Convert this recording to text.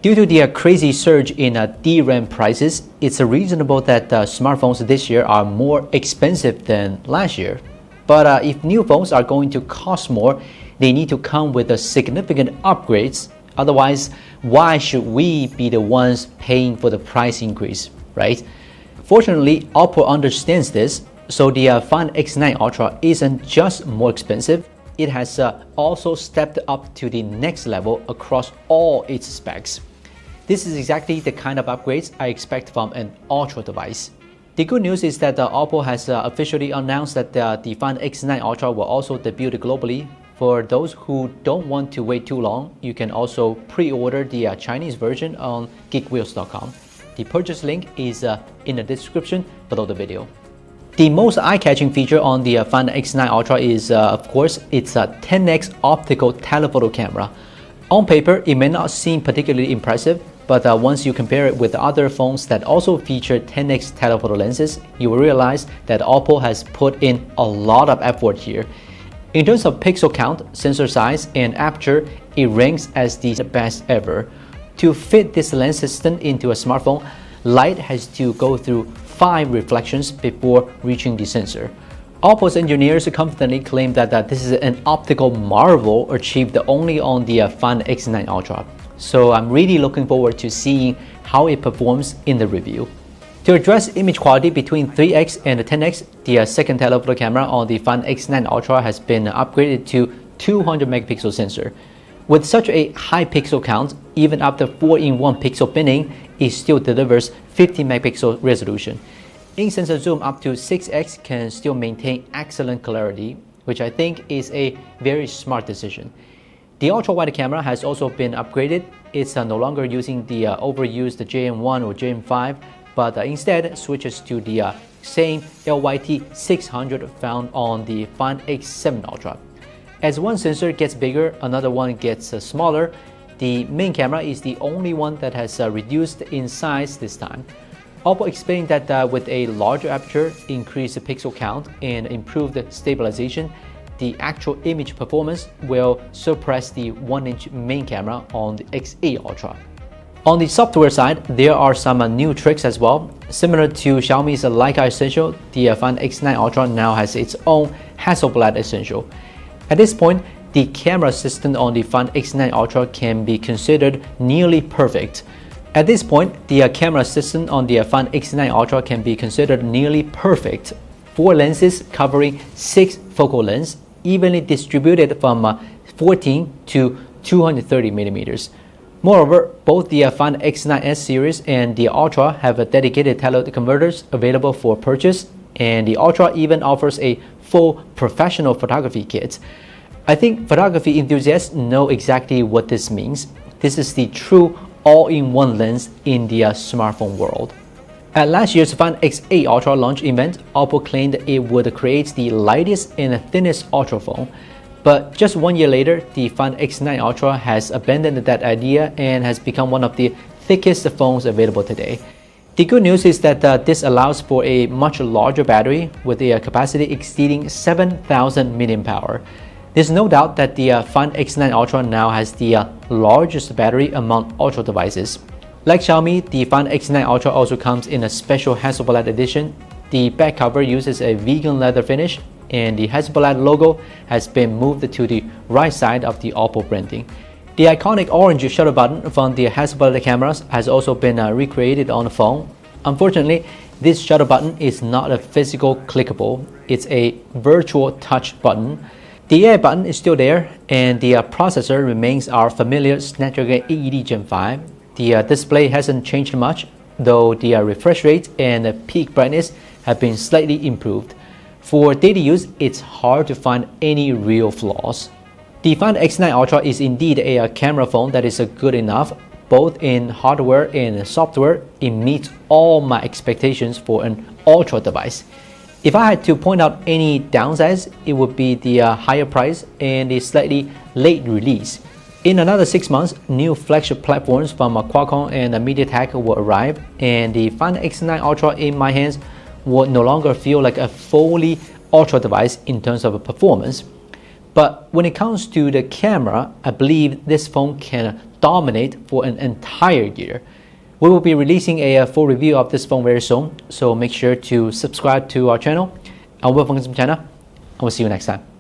Due to the crazy surge in DRAM prices, it's reasonable that smartphones this year are more expensive than last year. But if new phones are going to cost more, they need to come with significant upgrades. Otherwise, why should we be the ones paying for the price increase, right? Fortunately, OPPO understands this, so the Find X9 Ultra isn't just more expensive, it has also stepped up to the next level across all its specs. This is exactly the kind of upgrades I expect from an Ultra device. The good news is that OPPO has officially announced that the Find X9 Ultra will also debut globally. For those who don't want to wait too long, you can also pre-order the Chinese version on geekwheels.com. The purchase link is in the description below the video. The most eye-catching feature on the Find X9 Ultra is, of course, its 10x optical telephoto camera. On paper, it may not seem particularly impressive, but once you compare it with other phones that also feature 10x telephoto lenses, you will realize that OPPO has put in a lot of effort here. In terms of pixel count, sensor size, and aperture, it ranks as the best ever. To fit this lens system into a smartphone, light has to go through 5 reflections before reaching the sensor. OPPO's engineers confidently claim that this is an optical marvel achieved only on the Find X9 Ultra. So I'm really looking forward to seeing how it performs in the review. To address image quality between 3x and 10x, the second telephoto camera on the Find X9 Ultra has been upgraded to 200 megapixel sensor. With such a high pixel count, even after 4-in-1 pixel binning, it still delivers 50 megapixel resolution. In-sensor zoom up to 6x can still maintain excellent clarity, which I think is a very smart decision. The ultra-wide camera has also been upgraded. It's no longer using the overused JM1 or JM5, but instead switches to the same LYT 600 found on the Find X7 Ultra. As one sensor gets bigger, another one gets smaller. The main camera is the only one that has reduced in size this time. OPPO explained that with a larger aperture, increased pixel count, and improved stabilization, the actual image performance will surpass the 1-inch main camera on the X8 Ultra. On the software side, there are some new tricks as well. Similar to Xiaomi's Leica Essential, the Find X9 Ultra now has its own Hasselblad Essential. At this point, the camera system on the Find X9 Ultra can be considered nearly perfect. At this point, the camera system on the Find X9 Ultra can be considered nearly perfect. 4 lenses covering 6 focal lengths, evenly distributed from 14 to 230 millimeters. Moreover, both the Find X9S series and the Ultra have dedicated teleconverters available for purchase, and the Ultra even offers a full professional photography kit. I think photography enthusiasts know exactly what this means. This is the true all-in-one lens in the smartphone world. At last year's Find X8 Ultra launch event, OPPO claimed it would create the lightest and thinnest Ultra phone. But just 1 year later, the Find X9 Ultra has abandoned that idea and has become one of the thickest phones available today. The good news is that this allows for a much larger battery with a capacity exceeding 7,000 mAh. There's no doubt that the Find X9 Ultra now has the largest battery among Ultra devices. Like Xiaomi, the Find X9 Ultra also comes in a special Hasselblad edition. The back cover uses a vegan leather finish, and the Hasselblad logo has been moved to the right side of the OPPO branding. The iconic orange shutter button from the Hasselblad cameras has also been recreated on the phone. Unfortunately, this shutter button is not a physical clickable, it's a virtual touch button. The AI button is still there, and the processor remains our familiar Snapdragon 880 Gen 5. The display hasn't changed much, though the refresh rate and peak brightness have been slightly improved. For daily use, it's hard to find any real flaws. The Find X9 Ultra is indeed a camera phone that is good enough. Both in hardware and software, it meets all my expectations for an Ultra device. If I had to point out any downsides, it would be the higher price and the slightly late release. In another 6 months, new flagship platforms from Qualcomm and MediaTek will arrive, and the Find X9 Ultra in my hands will no longer feel like a fully Ultra device in terms of performance. But when it comes to the camera, I believe this phone can dominate for an entire year. We will be releasing a full review of this phone very soon, so make sure to subscribe to our channel, our Gizmochina, and we'll see you next time.